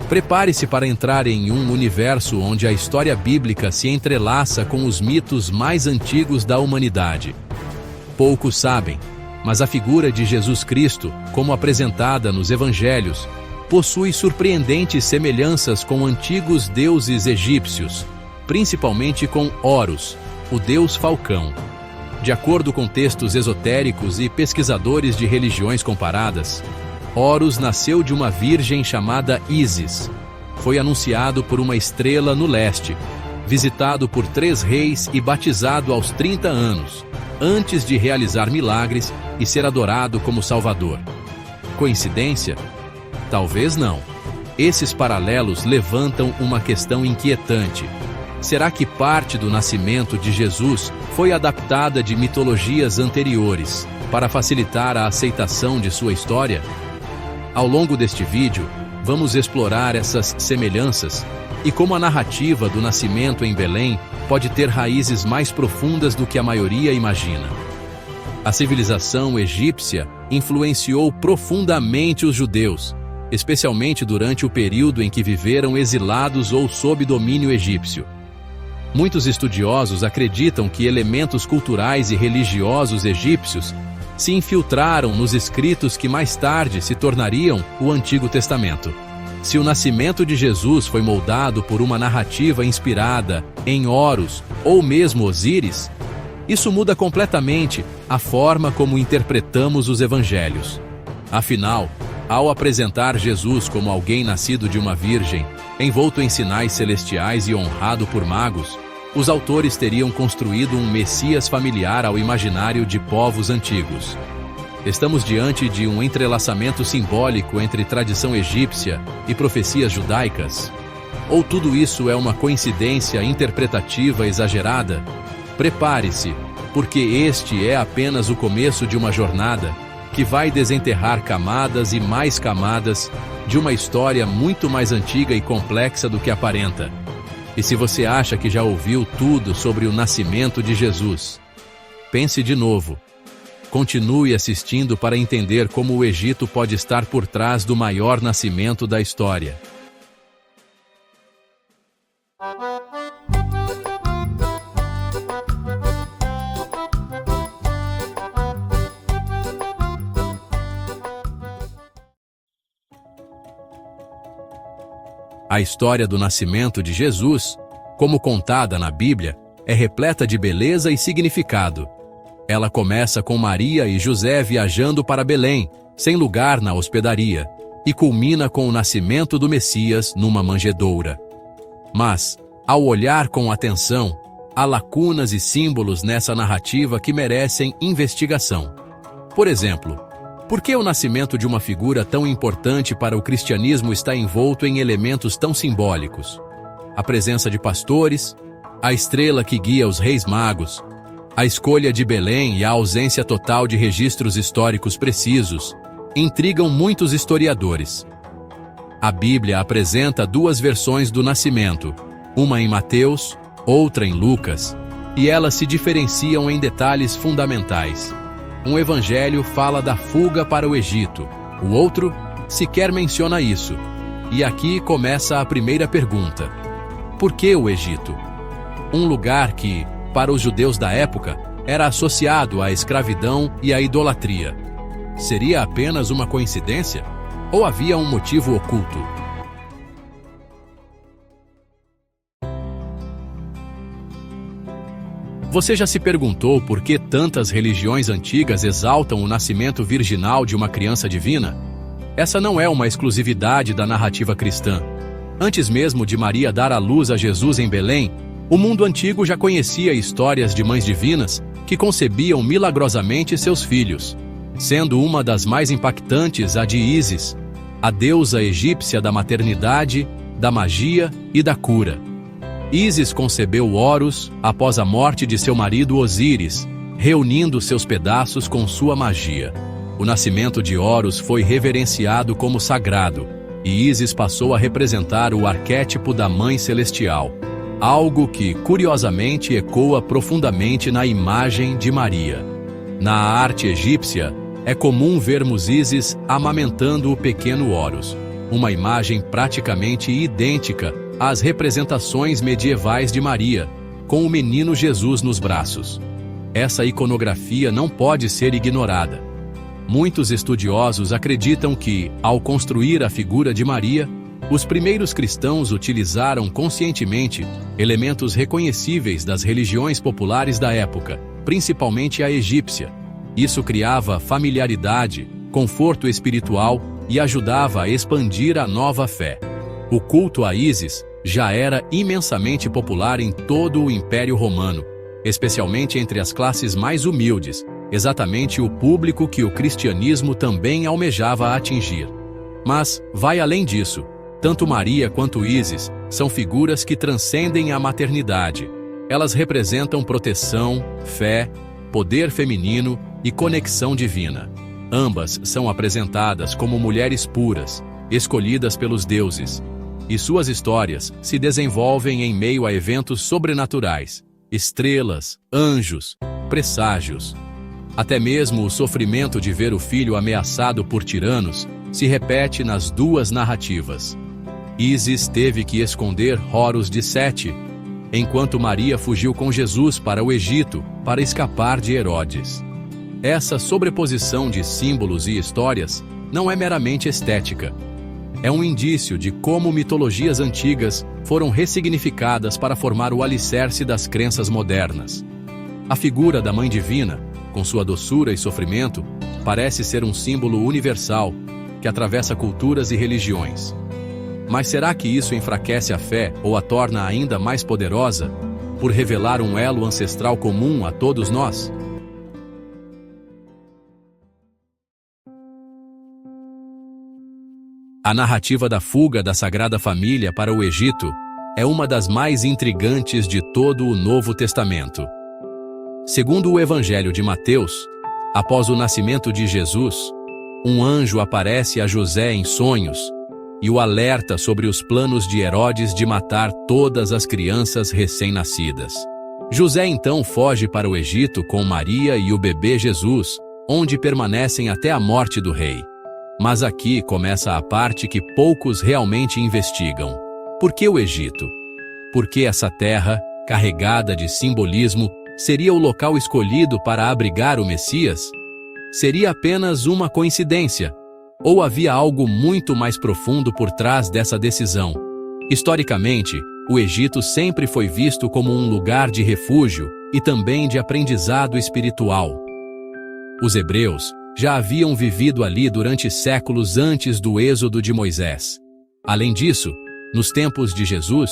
Prepare-se para entrar em um universo onde a história bíblica se entrelaça com os mitos mais antigos da humanidade. Poucos sabem, mas a figura de Jesus Cristo, como apresentada nos Evangelhos, possui surpreendentes semelhanças com antigos deuses egípcios, principalmente com Horus, o deus falcão. De acordo com textos esotéricos e pesquisadores de religiões comparadas, Horus nasceu de uma virgem chamada Ísis. Foi anunciado por uma estrela no leste, visitado por 3 reis e batizado aos 30 anos, antes de realizar milagres e ser adorado como Salvador. Coincidência? Talvez não. Esses paralelos levantam uma questão inquietante. Será que parte do nascimento de Jesus foi adaptada de mitologias anteriores para facilitar a aceitação de sua história? Ao longo deste vídeo, vamos explorar essas semelhanças e como a narrativa do nascimento em Belém pode ter raízes mais profundas do que a maioria imagina. A civilização egípcia influenciou profundamente os judeus, especialmente durante o período em que viveram exilados ou sob domínio egípcio. Muitos estudiosos acreditam que elementos culturais e religiosos egípcios se infiltraram nos escritos que mais tarde se tornariam o Antigo Testamento. Se o nascimento de Jesus foi moldado por uma narrativa inspirada em Horus ou mesmo Osíris, isso muda completamente a forma como interpretamos os evangelhos. Afinal, ao apresentar Jesus como alguém nascido de uma virgem, envolto em sinais celestiais e honrado por magos, os autores teriam construído um Messias familiar ao imaginário de povos antigos. Estamos diante de um entrelaçamento simbólico entre tradição egípcia e profecias judaicas? Ou tudo isso é uma coincidência interpretativa exagerada? Prepare-se, porque este é apenas o começo de uma jornada que vai desenterrar camadas e mais camadas de uma história muito mais antiga e complexa do que aparenta. E se você acha que já ouviu tudo sobre o nascimento de Jesus, pense de novo. Continue assistindo para entender como o Egito pode estar por trás do maior nascimento da história. A história do nascimento de Jesus, como contada na Bíblia, é repleta de beleza e significado. Ela começa com Maria e José viajando para Belém, sem lugar na hospedaria, e culmina com o nascimento do Messias numa manjedoura. Mas, ao olhar com atenção, há lacunas e símbolos nessa narrativa que merecem investigação. Por exemplo, por que o nascimento de uma figura tão importante para o cristianismo está envolto em elementos tão simbólicos? A presença de pastores, a estrela que guia os reis magos, a escolha de Belém e a ausência total de registros históricos precisos intrigam muitos historiadores. A Bíblia apresenta 2 versões do nascimento, uma em Mateus, outra em Lucas, e elas se diferenciam em detalhes fundamentais. Um evangelho fala da fuga para o Egito, o outro sequer menciona isso. E aqui começa a primeira pergunta: por que o Egito? Um lugar que, para os judeus da época, era associado à escravidão e à idolatria. Seria apenas uma coincidência? Ou havia um motivo oculto? Você já se perguntou por que tantas religiões antigas exaltam o nascimento virginal de uma criança divina? Essa não é uma exclusividade da narrativa cristã. Antes mesmo de Maria dar à luz a Jesus em Belém, o mundo antigo já conhecia histórias de mães divinas que concebiam milagrosamente seus filhos, sendo uma das mais impactantes a de Ísis, a deusa egípcia da maternidade, da magia e da cura. Ísis concebeu Horus após a morte de seu marido Osíris, reunindo seus pedaços com sua magia. O nascimento de Horus foi reverenciado como sagrado, e Ísis passou a representar o arquétipo da Mãe Celestial, algo que, curiosamente, ecoa profundamente na imagem de Maria. Na arte egípcia, é comum vermos Ísis amamentando o pequeno Horus. uma imagem praticamente idêntica às representações medievais de Maria, com o menino Jesus nos braços. Essa iconografia não pode ser ignorada. Muitos estudiosos acreditam que, ao construir a figura de Maria, os primeiros cristãos utilizaram conscientemente elementos reconhecíveis das religiões populares da época, principalmente a egípcia. Isso criava familiaridade, conforto espiritual e ajudava a expandir a nova fé. O culto a Ísis já era imensamente popular em todo o Império Romano, especialmente entre as classes mais humildes, exatamente o público que o cristianismo também almejava atingir. Mas vai além disso. Tanto Maria quanto Ísis são figuras que transcendem a maternidade. Elas representam proteção, fé, poder feminino e conexão divina. Ambas são apresentadas como mulheres puras, escolhidas pelos deuses, e suas histórias se desenvolvem em meio a eventos sobrenaturais, estrelas, anjos, presságios. Até mesmo o sofrimento de ver o filho ameaçado por tiranos se repete nas duas narrativas. Ísis teve que esconder Horus de Sete, enquanto Maria fugiu com Jesus para o Egito para escapar de Herodes. Essa sobreposição de símbolos e histórias não é meramente estética. É um indício de como mitologias antigas foram ressignificadas para formar o alicerce das crenças modernas. A figura da Mãe Divina, com sua doçura e sofrimento, parece ser um símbolo universal que atravessa culturas e religiões. Mas será que isso enfraquece a fé ou a torna ainda mais poderosa, por revelar um elo ancestral comum a todos nós? A narrativa da fuga da Sagrada Família para o Egito é uma das mais intrigantes de todo o Novo Testamento. Segundo o Evangelho de Mateus, após o nascimento de Jesus, um anjo aparece a José em sonhos e o alerta sobre os planos de Herodes de matar todas as crianças recém-nascidas. José então foge para o Egito com Maria e o bebê Jesus, onde permanecem até a morte do rei. Mas aqui começa a parte que poucos realmente investigam. Por que o Egito? Por que essa terra, carregada de simbolismo, seria o local escolhido para abrigar o Messias? Seria apenas uma coincidência? Ou havia algo muito mais profundo por trás dessa decisão? Historicamente, o Egito sempre foi visto como um lugar de refúgio e também de aprendizado espiritual. Os hebreus já haviam vivido ali durante séculos antes do êxodo de Moisés. Além disso, nos tempos de Jesus,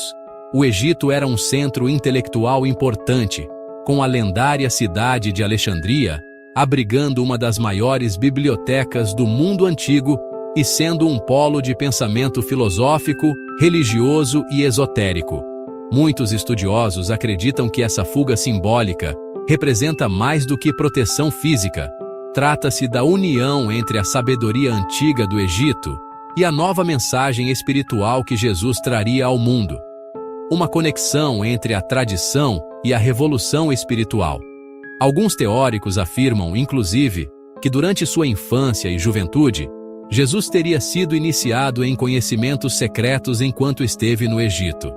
o Egito era um centro intelectual importante, com a lendária cidade de Alexandria abrigando uma das maiores bibliotecas do mundo antigo e sendo um polo de pensamento filosófico, religioso e esotérico. Muitos estudiosos acreditam que essa fuga simbólica representa mais do que proteção física. Trata-se da união entre a sabedoria antiga do Egito e a nova mensagem espiritual que Jesus traria ao mundo. Uma conexão entre a tradição e a revolução espiritual. Alguns teóricos afirmam, inclusive, que durante sua infância e juventude, Jesus teria sido iniciado em conhecimentos secretos enquanto esteve no Egito.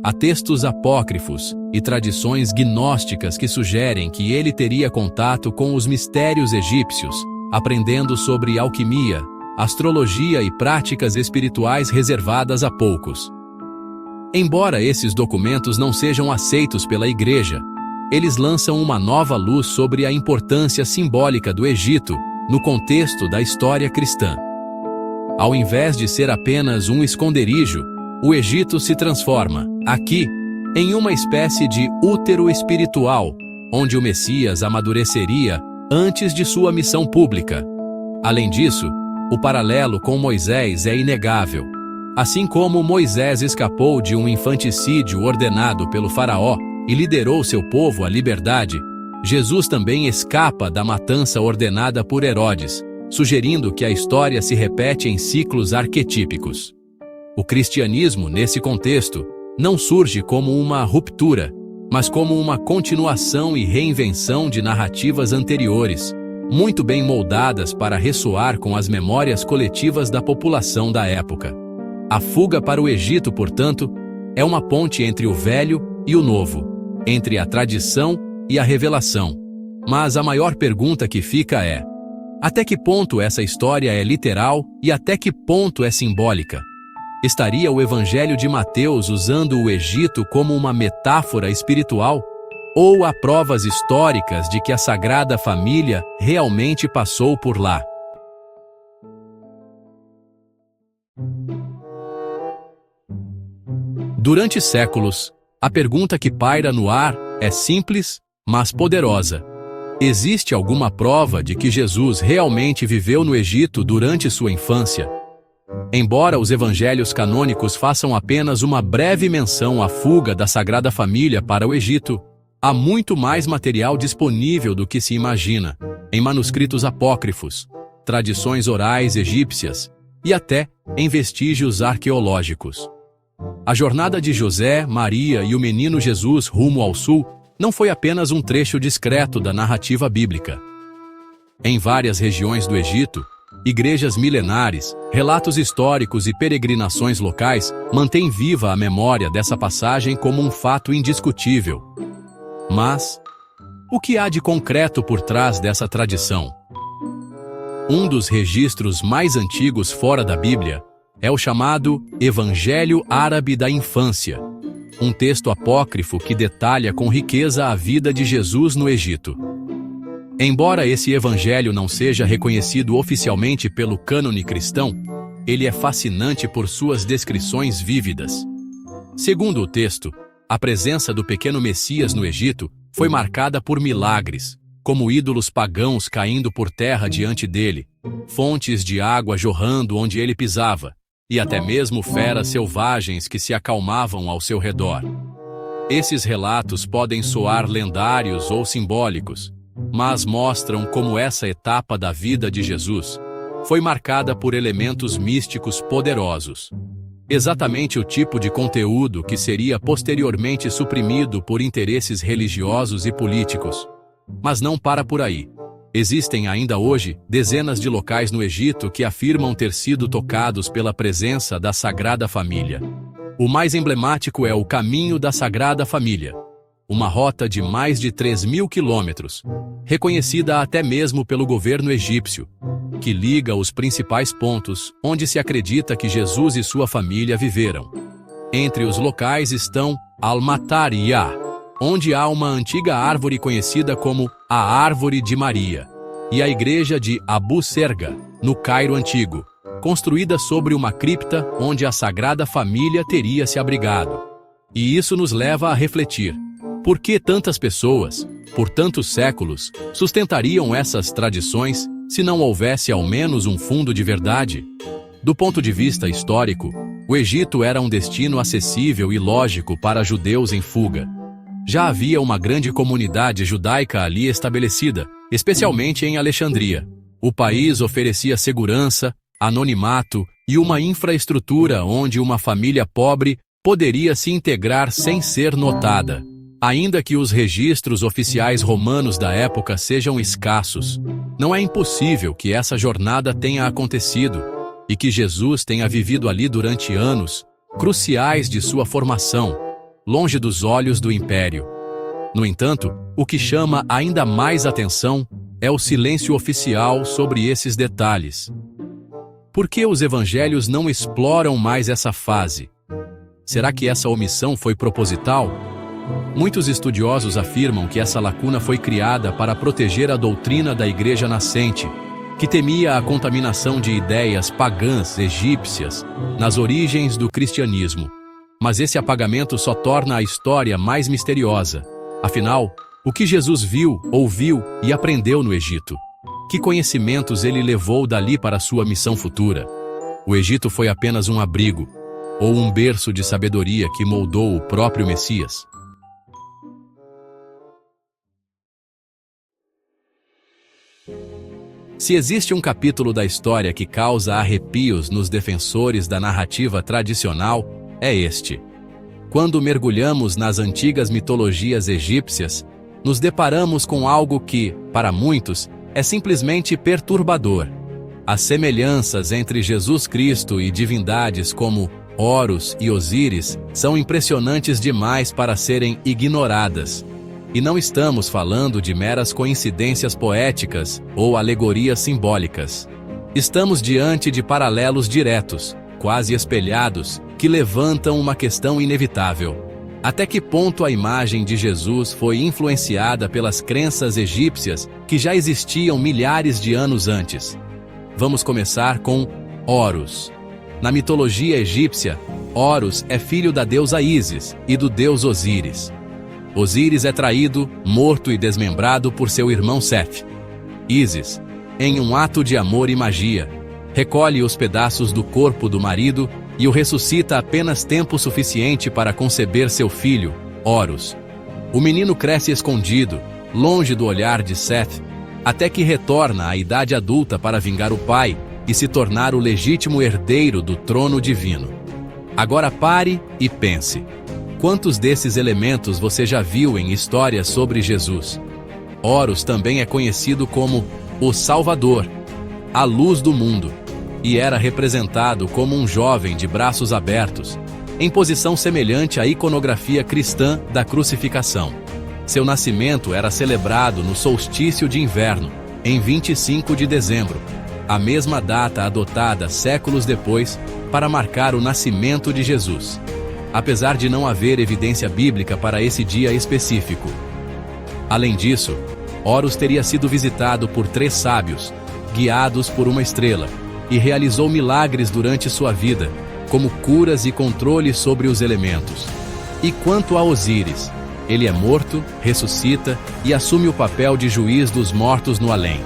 Há textos apócrifos e tradições gnósticas que sugerem que ele teria contato com os mistérios egípcios, aprendendo sobre alquimia, astrologia e práticas espirituais reservadas a poucos. Embora esses documentos não sejam aceitos pela Igreja, eles lançam uma nova luz sobre a importância simbólica do Egito no contexto da história cristã. Ao invés de ser apenas um esconderijo, o Egito se transforma, aqui, em uma espécie de útero espiritual, onde o Messias amadureceria antes de sua missão pública. Além disso, o paralelo com Moisés é inegável. Assim como Moisés escapou de um infanticídio ordenado pelo faraó e liderou seu povo à liberdade, Jesus também escapa da matança ordenada por Herodes, sugerindo que a história se repete em ciclos arquetípicos. O cristianismo, nesse contexto, não surge como uma ruptura, mas como uma continuação e reinvenção de narrativas anteriores, muito bem moldadas para ressoar com as memórias coletivas da população da época. A fuga para o Egito, portanto, é uma ponte entre o velho e o novo, entre a tradição e a revelação. Mas a maior pergunta que fica é: até que ponto essa história é literal e até que ponto é simbólica? Estaria o Evangelho de Mateus usando o Egito como uma metáfora espiritual? Ou há provas históricas de que a Sagrada Família realmente passou por lá? Durante séculos, a pergunta que paira no ar é simples, mas poderosa. Existe alguma prova de que Jesus realmente viveu no Egito durante sua infância? Embora os evangelhos canônicos façam apenas uma breve menção à fuga da Sagrada Família para o Egito, há muito mais material disponível do que se imagina, em manuscritos apócrifos, tradições orais egípcias e até em vestígios arqueológicos. A jornada de José, Maria e o menino Jesus rumo ao sul não foi apenas um trecho discreto da narrativa bíblica. Em várias regiões do Egito, igrejas milenares, relatos históricos e peregrinações locais mantêm viva a memória dessa passagem como um fato indiscutível. Mas, o que há de concreto por trás dessa tradição? Um dos registros mais antigos fora da Bíblia é o chamado Evangelho Árabe da Infância, um texto apócrifo que detalha com riqueza a vida de Jesus no Egito. Embora esse evangelho não seja reconhecido oficialmente pelo cânone cristão, ele é fascinante por suas descrições vívidas. Segundo o texto, a presença do pequeno Messias no Egito foi marcada por milagres, como ídolos pagãos caindo por terra diante dele, fontes de água jorrando onde ele pisava, e até mesmo feras selvagens que se acalmavam ao seu redor. Esses relatos podem soar lendários ou simbólicos, mas mostram como essa etapa da vida de Jesus foi marcada por elementos místicos poderosos. Exatamente o tipo de conteúdo que seria posteriormente suprimido por interesses religiosos e políticos. Mas não para por aí. Existem ainda hoje dezenas de locais no Egito que afirmam ter sido tocados pela presença da Sagrada Família. O mais emblemático é o Caminho da Sagrada Família, uma rota de mais de 3.000 quilômetros, reconhecida até mesmo pelo governo egípcio, que liga os principais pontos onde se acredita que Jesus e sua família viveram. Entre os locais estão Al-Matariya, onde há uma antiga árvore conhecida como a Árvore de Maria, e a igreja de Abu Serga, no Cairo Antigo, construída sobre uma cripta onde a Sagrada Família teria se abrigado. E isso nos leva a refletir: por que tantas pessoas, por tantos séculos, sustentariam essas tradições se não houvesse ao menos um fundo de verdade? Do ponto de vista histórico, o Egito era um destino acessível e lógico para judeus em fuga. Já havia uma grande comunidade judaica ali estabelecida, especialmente em Alexandria. O país oferecia segurança, anonimato e uma infraestrutura onde uma família pobre poderia se integrar sem ser notada. Ainda que os registros oficiais romanos da época sejam escassos, não é impossível que essa jornada tenha acontecido e que Jesus tenha vivido ali durante anos, cruciais de sua formação, longe dos olhos do império. No entanto, o que chama ainda mais atenção é o silêncio oficial sobre esses detalhes. Por que os evangelhos não exploram mais essa fase? Será que essa omissão foi proposital? Muitos estudiosos afirmam que essa lacuna foi criada para proteger a doutrina da igreja nascente, que temia a contaminação de ideias pagãs egípcias nas origens do cristianismo. Mas esse apagamento só torna a história mais misteriosa. Afinal, o que Jesus viu, ouviu e aprendeu no Egito? Que conhecimentos ele levou dali para sua missão futura? O Egito foi apenas um abrigo, ou um berço de sabedoria que moldou o próprio Messias? Se existe um capítulo da história que causa arrepios nos defensores da narrativa tradicional, é este. Quando mergulhamos nas antigas mitologias egípcias, nos deparamos com algo que, para muitos, é simplesmente perturbador. As semelhanças entre Jesus Cristo e divindades como Horus e Osíris são impressionantes demais para serem ignoradas. E não estamos falando de meras coincidências poéticas ou alegorias simbólicas. Estamos diante de paralelos diretos, quase espelhados, que levantam uma questão inevitável. Até que ponto a imagem de Jesus foi influenciada pelas crenças egípcias que já existiam milhares de anos antes? Vamos começar com Horus. Na mitologia egípcia, Horus é filho da deusa Ísis e do deus Osíris. Osíris é traído, morto e desmembrado por seu irmão Seth. Ísis, em um ato de amor e magia, recolhe os pedaços do corpo do marido e o ressuscita apenas tempo suficiente para conceber seu filho, Horus. O menino cresce escondido, longe do olhar de Seth, até que retorna à idade adulta para vingar o pai e se tornar o legítimo herdeiro do trono divino. Agora pare e pense. Quantos desses elementos você já viu em histórias sobre Jesus? Horus também é conhecido como o Salvador, a luz do mundo, e era representado como um jovem de braços abertos, em posição semelhante à iconografia cristã da crucificação. Seu nascimento era celebrado no solstício de inverno, em 25 de dezembro, a mesma data adotada séculos depois para marcar o nascimento de Jesus, apesar de não haver evidência bíblica para esse dia específico. Além disso, Horus teria sido visitado por 3 sábios, guiados por uma estrela, e realizou milagres durante sua vida, como curas e controle sobre os elementos. E quanto a Osíris, ele é morto, ressuscita e assume o papel de juiz dos mortos no além.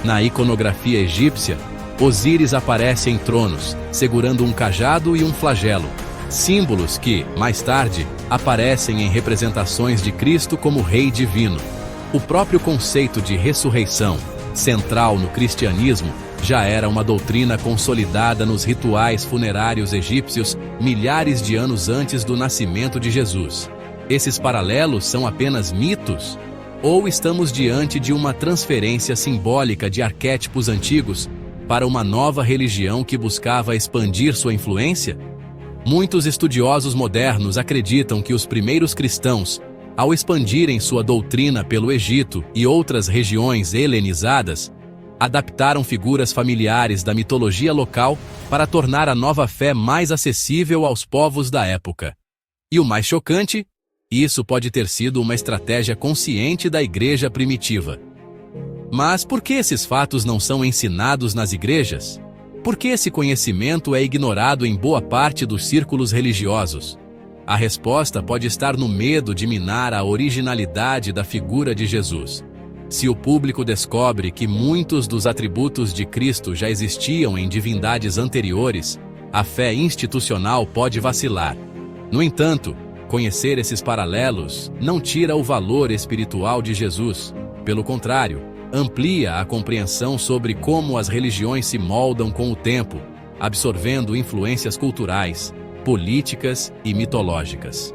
Na iconografia egípcia, Osíris aparece em tronos, segurando um cajado e um flagelo, símbolos que, mais tarde, aparecem em representações de Cristo como Rei Divino. O próprio conceito de ressurreição, central no cristianismo, já era uma doutrina consolidada nos rituais funerários egípcios milhares de anos antes do nascimento de Jesus. Esses paralelos são apenas mitos? Ou estamos diante de uma transferência simbólica de arquétipos antigos para uma nova religião que buscava expandir sua influência? Muitos estudiosos modernos acreditam que os primeiros cristãos, ao expandirem sua doutrina pelo Egito e outras regiões helenizadas, adaptaram figuras familiares da mitologia local para tornar a nova fé mais acessível aos povos da época. E o mais chocante, isso pode ter sido uma estratégia consciente da igreja primitiva. Mas por que esses fatos não são ensinados nas igrejas? Por que esse conhecimento é ignorado em boa parte dos círculos religiosos? A resposta pode estar no medo de minar a originalidade da figura de Jesus. Se o público descobre que muitos dos atributos de Cristo já existiam em divindades anteriores, a fé institucional pode vacilar. No entanto, conhecer esses paralelos não tira o valor espiritual de Jesus. Pelo contrário, amplia a compreensão sobre como as religiões se moldam com o tempo, absorvendo influências culturais, políticas e mitológicas.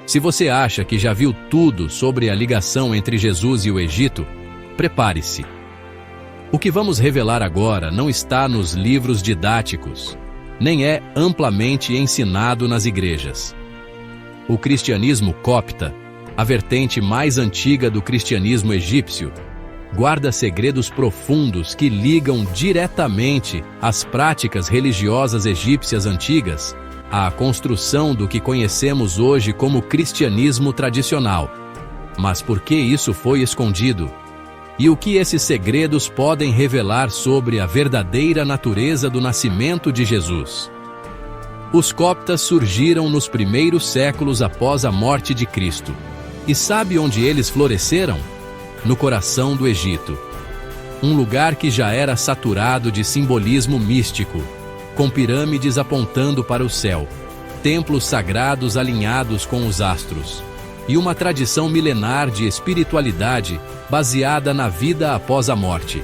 Se você acha que já viu tudo sobre a ligação entre Jesus e o Egito, prepare-se. O que vamos revelar agora não está nos livros didáticos, nem é amplamente ensinado nas igrejas. O cristianismo copta, a vertente mais antiga do cristianismo egípcio, guarda segredos profundos que ligam diretamente as práticas religiosas egípcias antigas à construção do que conhecemos hoje como cristianismo tradicional. Mas por que isso foi escondido? E o que esses segredos podem revelar sobre a verdadeira natureza do nascimento de Jesus? Os coptas surgiram nos primeiros séculos após a morte de Cristo. E sabe onde eles floresceram? No coração do Egito. Um lugar que já era saturado de simbolismo místico, com pirâmides apontando para o céu, templos sagrados alinhados com os astros, e uma tradição milenar de espiritualidade baseada na vida após a morte.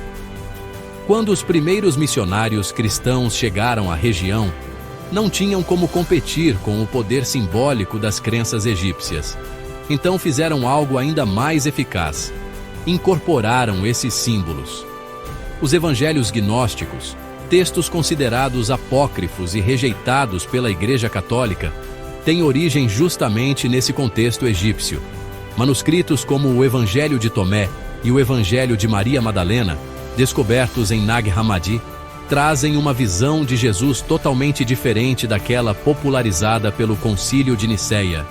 Quando os primeiros missionários cristãos chegaram à região, não tinham como competir com o poder simbólico das crenças egípcias. Então fizeram algo ainda mais eficaz: incorporaram esses símbolos. Os evangelhos gnósticos, textos considerados apócrifos e rejeitados pela Igreja Católica, têm origem justamente nesse contexto egípcio. Manuscritos como o Evangelho de Tomé e o Evangelho de Maria Madalena, descobertos em Nag Hammadi, trazem uma visão de Jesus totalmente diferente daquela popularizada pelo Concílio de Nicéia.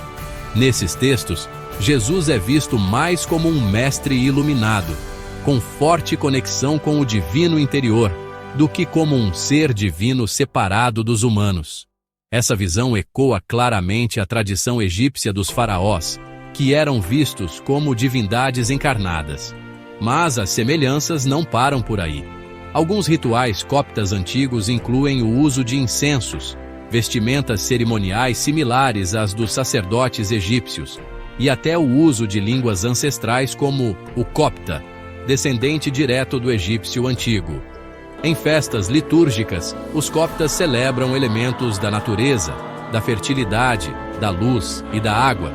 Nesses textos, Jesus é visto mais como um mestre iluminado, com forte conexão com o divino interior, do que como um ser divino separado dos humanos. Essa visão ecoa claramente a tradição egípcia dos faraós, que eram vistos como divindades encarnadas. Mas as semelhanças não param por aí. Alguns rituais coptas antigos incluem o uso de incensos, vestimentas cerimoniais similares às dos sacerdotes egípcios, e até o uso de línguas ancestrais como o copta, descendente direto do egípcio antigo. Em festas litúrgicas, os coptas celebram elementos da natureza, da fertilidade, da luz e da água,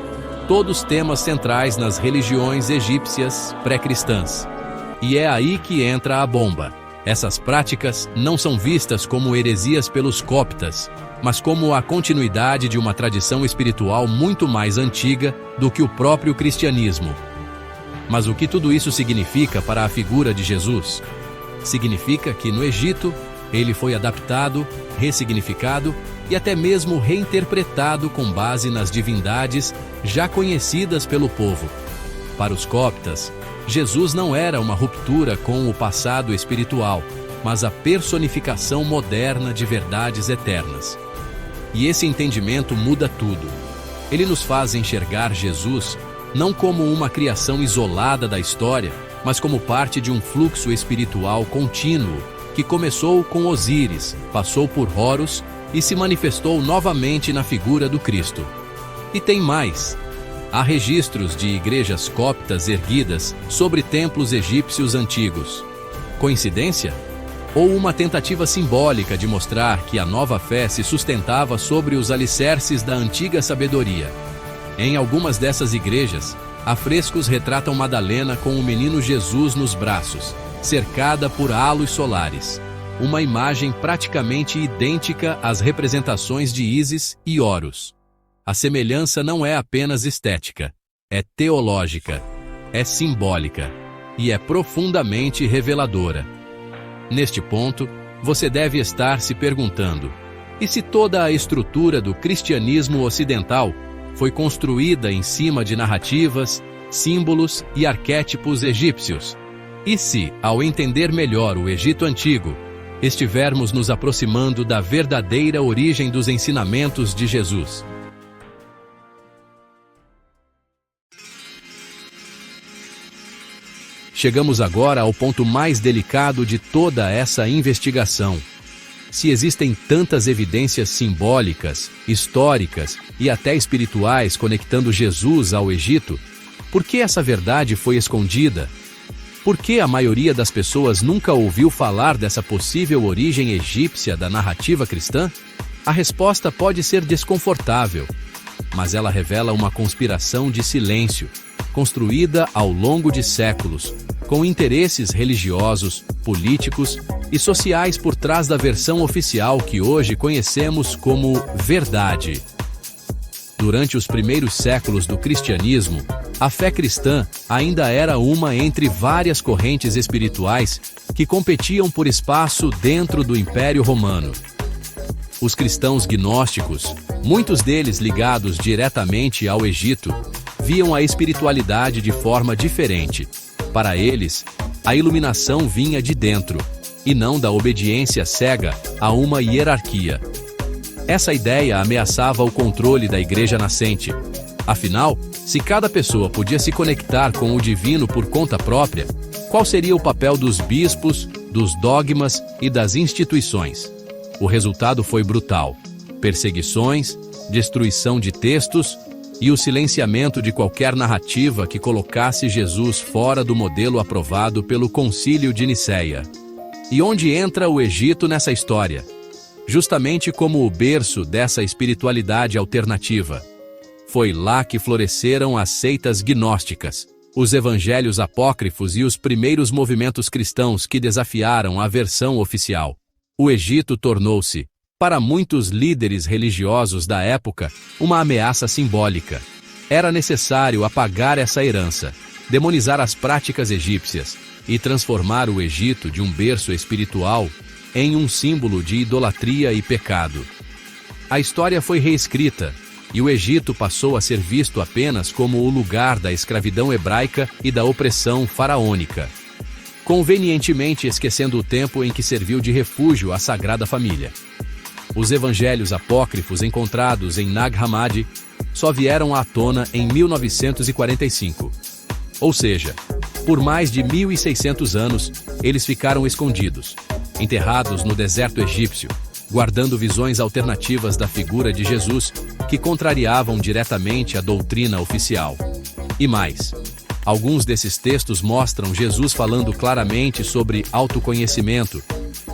todos temas centrais nas religiões egípcias pré-cristãs. E é aí que entra a bomba. Essas práticas não são vistas como heresias pelos coptas, mas como a continuidade de uma tradição espiritual muito mais antiga do que o próprio cristianismo. Mas o que tudo isso significa para a figura de Jesus? Significa que no Egito, ele foi adaptado, ressignificado e até mesmo reinterpretado com base nas divindades já conhecidas pelo povo. Para os coptas, Jesus não era uma ruptura com o passado espiritual, mas a personificação moderna de verdades eternas. E esse entendimento muda tudo. Ele nos faz enxergar Jesus não como uma criação isolada da história, mas como parte de um fluxo espiritual contínuo que começou com Osíris, passou por Horus e se manifestou novamente na figura do Cristo. E tem mais. Há registros de igrejas coptas erguidas sobre templos egípcios antigos. Coincidência? Ou uma tentativa simbólica de mostrar que a nova fé se sustentava sobre os alicerces da antiga sabedoria? Em algumas dessas igrejas, afrescos retratam Madalena com o menino Jesus nos braços, cercada por halos solares, uma imagem praticamente idêntica às representações de Ísis e Horus. A semelhança não é apenas estética, é teológica, é simbólica e é profundamente reveladora. Neste ponto, você deve estar se perguntando: e se toda a estrutura do cristianismo ocidental foi construída em cima de narrativas, símbolos e arquétipos egípcios? E se, ao entender melhor o Egito Antigo, estivermos nos aproximando da verdadeira origem dos ensinamentos de Jesus? Chegamos agora ao ponto mais delicado de toda essa investigação. Se existem tantas evidências simbólicas, históricas e até espirituais conectando Jesus ao Egito, por que essa verdade foi escondida? Por que a maioria das pessoas nunca ouviu falar dessa possível origem egípcia da narrativa cristã? A resposta pode ser desconfortável, mas ela revela uma conspiração de silêncio, construída ao longo de séculos, com interesses religiosos, políticos e sociais por trás da versão oficial que hoje conhecemos como verdade. Durante os primeiros séculos do cristianismo, a fé cristã ainda era uma entre várias correntes espirituais que competiam por espaço dentro do Império Romano. Os cristãos gnósticos, muitos deles ligados diretamente ao Egito, viam a espiritualidade de forma diferente. Para eles, a iluminação vinha de dentro, e não da obediência cega a uma hierarquia. Essa ideia ameaçava o controle da igreja nascente. Afinal, se cada pessoa podia se conectar com o divino por conta própria, qual seria o papel dos bispos, dos dogmas e das instituições? O resultado foi brutal: perseguições, destruição de textos e o silenciamento de qualquer narrativa que colocasse Jesus fora do modelo aprovado pelo Concílio de Nicéia. E onde entra o Egito nessa história? justamente como o berço dessa espiritualidade alternativa. Foi lá que floresceram as seitas gnósticas, os evangelhos apócrifos e os primeiros movimentos cristãos que desafiaram a versão oficial. O Egito tornou-se, para muitos líderes religiosos da época, uma ameaça simbólica. Era necessário apagar essa herança, demonizar as práticas egípcias e transformar o Egito de um berço espiritual em um símbolo de idolatria e pecado. A história foi reescrita, e o Egito passou a ser visto apenas como o lugar da escravidão hebraica e da opressão faraônica, convenientemente esquecendo o tempo em que serviu de refúgio à Sagrada Família. Os evangelhos apócrifos encontrados em Nag Hammadi só vieram à tona em 1945. Ou seja, por mais de 1.600 anos, eles ficaram escondidos, enterrados no deserto egípcio, guardando visões alternativas da figura de Jesus que contrariavam diretamente a doutrina oficial. E mais, alguns desses textos mostram Jesus falando claramente sobre autoconhecimento,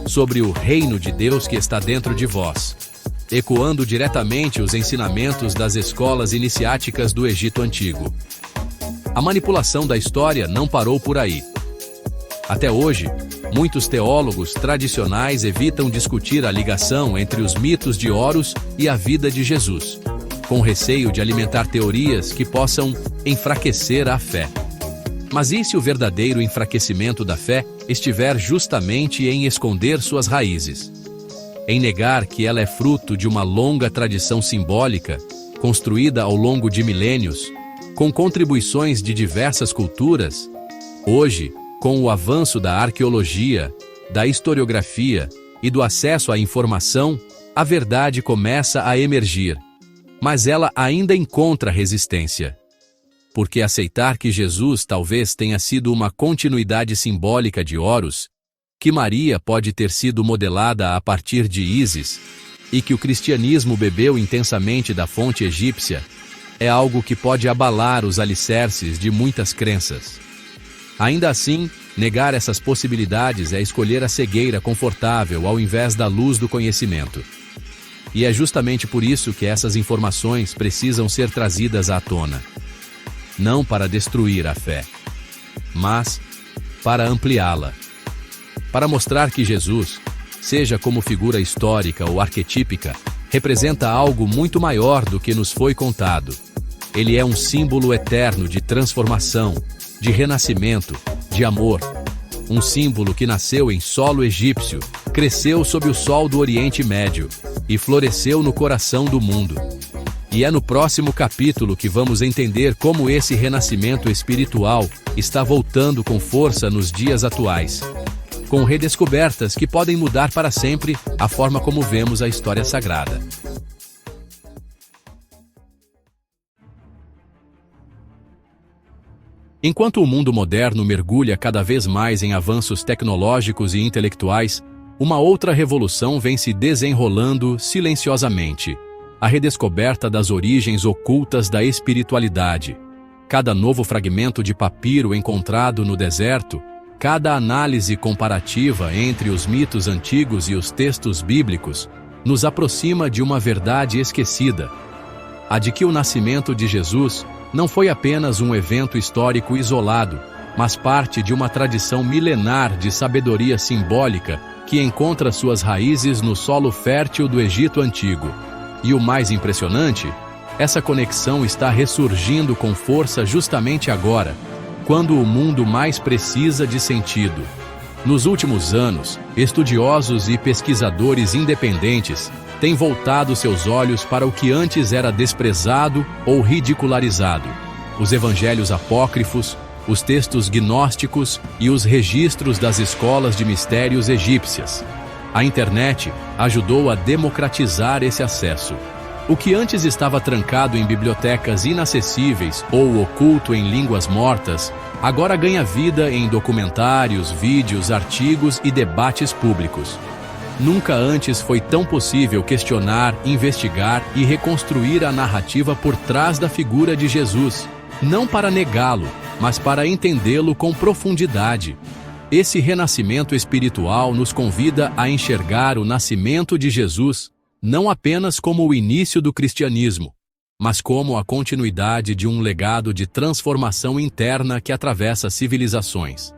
sobre o reino de Deus que está dentro de vós, ecoando diretamente os ensinamentos das escolas iniciáticas do Egito Antigo. A manipulação da história não parou por aí. Até hoje, muitos teólogos tradicionais evitam discutir a ligação entre os mitos de Horus e a vida de Jesus, com receio de alimentar teorias que possam enfraquecer a fé. Mas e se o verdadeiro enfraquecimento da fé estiver justamente em esconder suas raízes? Em negar que ela é fruto de uma longa tradição simbólica, construída ao longo de milênios, com contribuições de diversas culturas? Hoje, com o avanço da arqueologia, da historiografia e do acesso à informação, a verdade começa a emergir. Mas ela ainda encontra resistência. Porque aceitar que Jesus talvez tenha sido uma continuidade simbólica de Horus, que Maria pode ter sido modelada a partir de Ísis, e que o cristianismo bebeu intensamente da fonte egípcia, é algo que pode abalar os alicerces de muitas crenças. Ainda assim, negar essas possibilidades é escolher a cegueira confortável ao invés da luz do conhecimento. E é justamente por isso que essas informações precisam ser trazidas à tona. Não para destruir a fé, mas para ampliá-la. Para mostrar que Jesus, seja como figura histórica ou arquetípica, representa algo muito maior do que nos foi contado. Ele é um símbolo eterno de transformação, de renascimento, de amor. Um símbolo que nasceu em solo egípcio, cresceu sob o sol do Oriente Médio e floresceu no coração do mundo. E é no próximo capítulo que vamos entender como esse renascimento espiritual está voltando com força nos dias atuais, com redescobertas que podem mudar para sempre a forma como vemos a história sagrada. Enquanto o mundo moderno mergulha cada vez mais em avanços tecnológicos e intelectuais, uma outra revolução vem se desenrolando silenciosamente: a redescoberta das origens ocultas da espiritualidade. Cada novo fragmento de papiro encontrado no deserto, cada análise comparativa entre os mitos antigos e os textos bíblicos, nos aproxima de uma verdade esquecida: a de que o nascimento de Jesus não foi apenas um evento histórico isolado, mas parte de uma tradição milenar de sabedoria simbólica que encontra suas raízes no solo fértil do Egito Antigo. E o mais impressionante, essa conexão está ressurgindo com força justamente agora, quando o mundo mais precisa de sentido. Nos últimos anos, estudiosos e pesquisadores independentes têm voltado seus olhos para o que antes era desprezado ou ridicularizado: os evangelhos apócrifos, os textos gnósticos e os registros das escolas de mistérios egípcias. A internet ajudou a democratizar esse acesso. O que antes estava trancado em bibliotecas inacessíveis ou oculto em línguas mortas, agora ganha vida em documentários, vídeos, artigos e debates públicos. Nunca antes foi tão possível questionar, investigar e reconstruir a narrativa por trás da figura de Jesus, não para negá-lo, mas para entendê-lo com profundidade. Esse renascimento espiritual nos convida a enxergar o nascimento de Jesus não apenas como o início do cristianismo, mas como a continuidade de um legado de transformação interna que atravessa civilizações.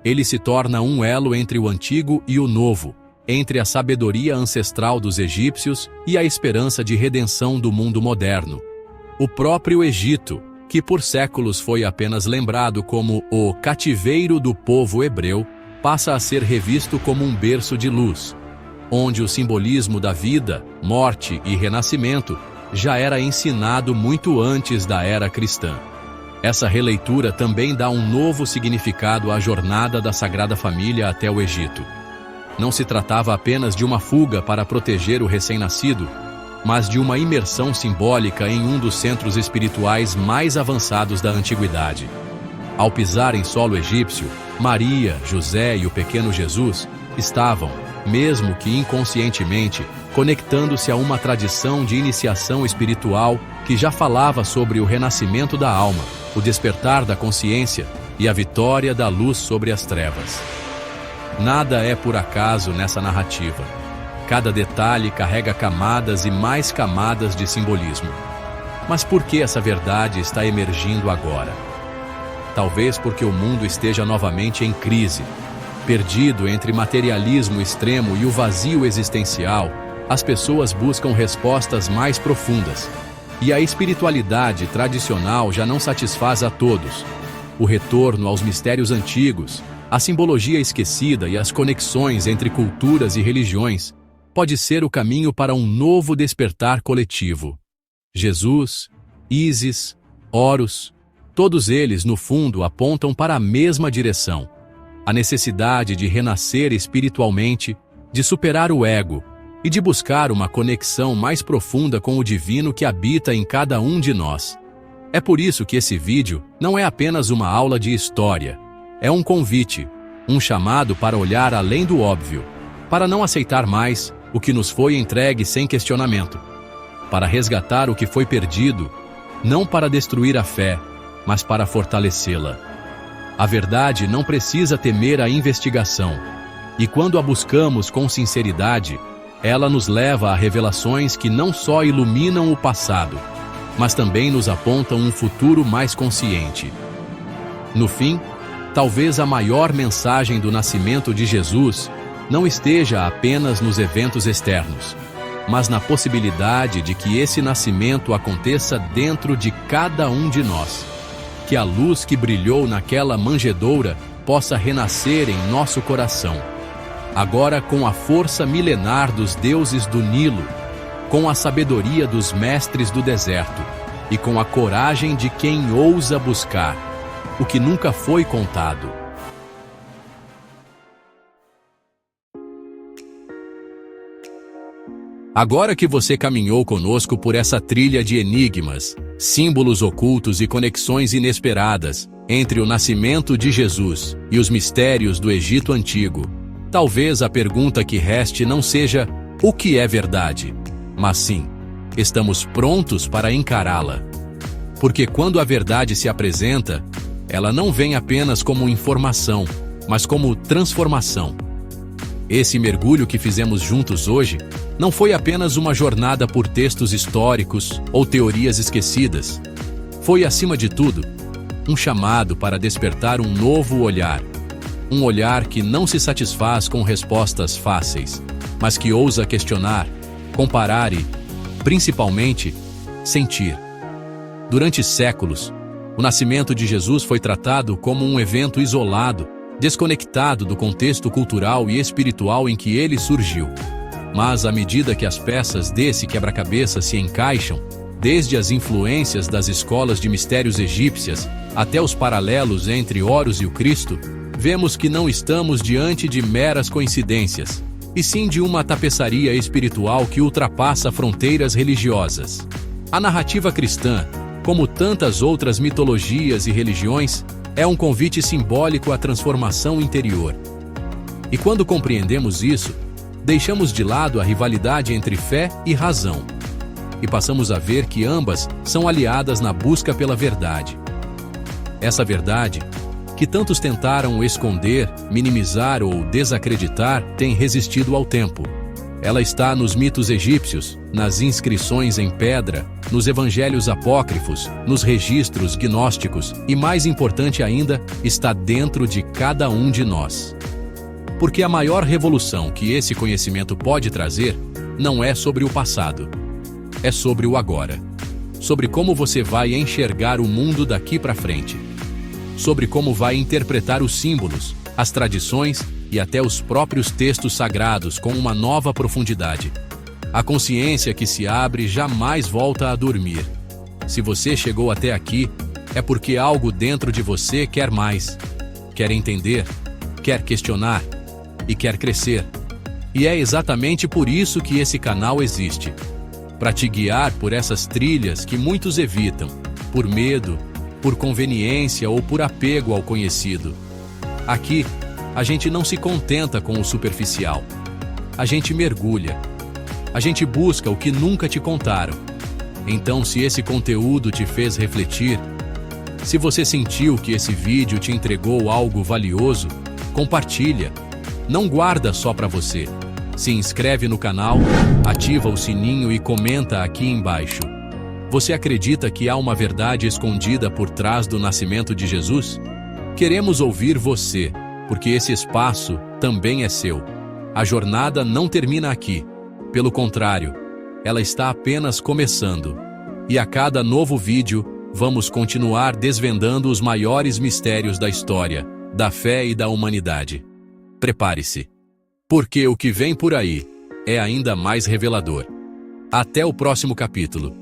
Ele se torna um elo entre o antigo e o novo, entre a sabedoria ancestral dos egípcios e a esperança de redenção do mundo moderno. O próprio Egito, que por séculos foi apenas lembrado como o cativeiro do povo hebreu, passa a ser revisto como um berço de luz, onde o simbolismo da vida, morte e renascimento já era ensinado muito antes da era cristã. Essa releitura também dá um novo significado à jornada da Sagrada Família até o Egito. Não se tratava apenas de uma fuga para proteger o recém-nascido, mas de uma imersão simbólica em um dos centros espirituais mais avançados da antiguidade. Ao pisar em solo egípcio, Maria, José e o pequeno Jesus estavam, mesmo que inconscientemente, conectando-se a uma tradição de iniciação espiritual que já falava sobre o renascimento da alma, o despertar da consciência e a vitória da luz sobre as trevas. Nada é por acaso nessa narrativa. Cada detalhe carrega camadas e mais camadas de simbolismo. Mas por que essa verdade está emergindo agora? Talvez porque o mundo esteja novamente em crise. Perdido entre materialismo extremo e o vazio existencial, as pessoas buscam respostas mais profundas. E a espiritualidade tradicional já não satisfaz a todos. O retorno aos mistérios antigos, a simbologia esquecida e as conexões entre culturas e religiões pode ser o caminho para um novo despertar coletivo. Jesus, Ísis, Horus, todos eles, no fundo, apontam para a mesma direção: a necessidade de renascer espiritualmente, de superar o ego e de buscar uma conexão mais profunda com o divino que habita em cada um de nós. É por isso que esse vídeo não é apenas uma aula de história, é um convite, um chamado para olhar além do óbvio, para não aceitar mais o que nos foi entregue sem questionamento, para resgatar o que foi perdido, não para destruir a fé, mas para fortalecê-la. A verdade não precisa temer a investigação, e quando a buscamos com sinceridade, ela nos leva a revelações que não só iluminam o passado, mas também nos apontam um futuro mais consciente. No fim, talvez a maior mensagem do nascimento de Jesus não esteja apenas nos eventos externos, mas na possibilidade de que esse nascimento aconteça dentro de cada um de nós. Que a luz que brilhou naquela manjedoura possa renascer em nosso coração, agora com a força milenar dos deuses do Nilo, com a sabedoria dos mestres do deserto e com a coragem de quem ousa buscar o que nunca foi contado. Agora que você caminhou conosco por essa trilha de enigmas, símbolos ocultos e conexões inesperadas entre o nascimento de Jesus e os mistérios do Egito Antigo, talvez a pergunta que reste não seja o que é verdade, mas sim, estamos prontos para encará-la. Porque quando a verdade se apresenta, ela não vem apenas como informação, mas como transformação. Esse mergulho que fizemos juntos hoje não foi apenas uma jornada por textos históricos ou teorias esquecidas. Foi, acima de tudo, um chamado para despertar um novo olhar. Um olhar que não se satisfaz com respostas fáceis, mas que ousa questionar, comparar e, principalmente, sentir. Durante séculos, o nascimento de Jesus foi tratado como um evento isolado, desconectado do contexto cultural e espiritual em que ele surgiu. Mas à medida que as peças desse quebra-cabeça se encaixam, desde as influências das escolas de mistérios egípcias até os paralelos entre Horus e o Cristo, vemos que não estamos diante de meras coincidências, e sim de uma tapeçaria espiritual que ultrapassa fronteiras religiosas. A narrativa cristã, como tantas outras mitologias e religiões, é um convite simbólico à transformação interior. E quando compreendemos isso, deixamos de lado a rivalidade entre fé e razão, e passamos a ver que ambas são aliadas na busca pela verdade. Essa verdade, que tantos tentaram esconder, minimizar ou desacreditar, tem resistido ao tempo. Ela está nos mitos egípcios, nas inscrições em pedra, nos evangelhos apócrifos, nos registros gnósticos e, mais importante ainda, está dentro de cada um de nós. Porque a maior revolução que esse conhecimento pode trazer não é sobre o passado, é sobre o agora. Sobre como você vai enxergar o mundo daqui para frente. Sobre como vai interpretar os símbolos, as tradições e até os próprios textos sagrados com uma nova profundidade. A consciência que se abre jamais volta a dormir. Se você chegou até aqui, é porque algo dentro de você quer mais. Quer entender, quer questionar e quer crescer. E é exatamente por isso que esse canal existe. Para te guiar por essas trilhas que muitos evitam, por medo, por conveniência ou por apego ao conhecido. Aqui, a gente não se contenta com o superficial. A gente mergulha. A gente busca o que nunca te contaram. Então, se esse conteúdo te fez refletir, se você sentiu que esse vídeo te entregou algo valioso, compartilha. Não guarda só para você. Se inscreve no canal, ativa o sininho e comenta aqui embaixo. Você acredita que há uma verdade escondida por trás do nascimento de Jesus? Queremos ouvir você, porque esse espaço também é seu. A jornada não termina aqui. Pelo contrário, ela está apenas começando. E a cada novo vídeo, vamos continuar desvendando os maiores mistérios da história, da fé e da humanidade. Prepare-se, porque o que vem por aí é ainda mais revelador. Até o próximo capítulo.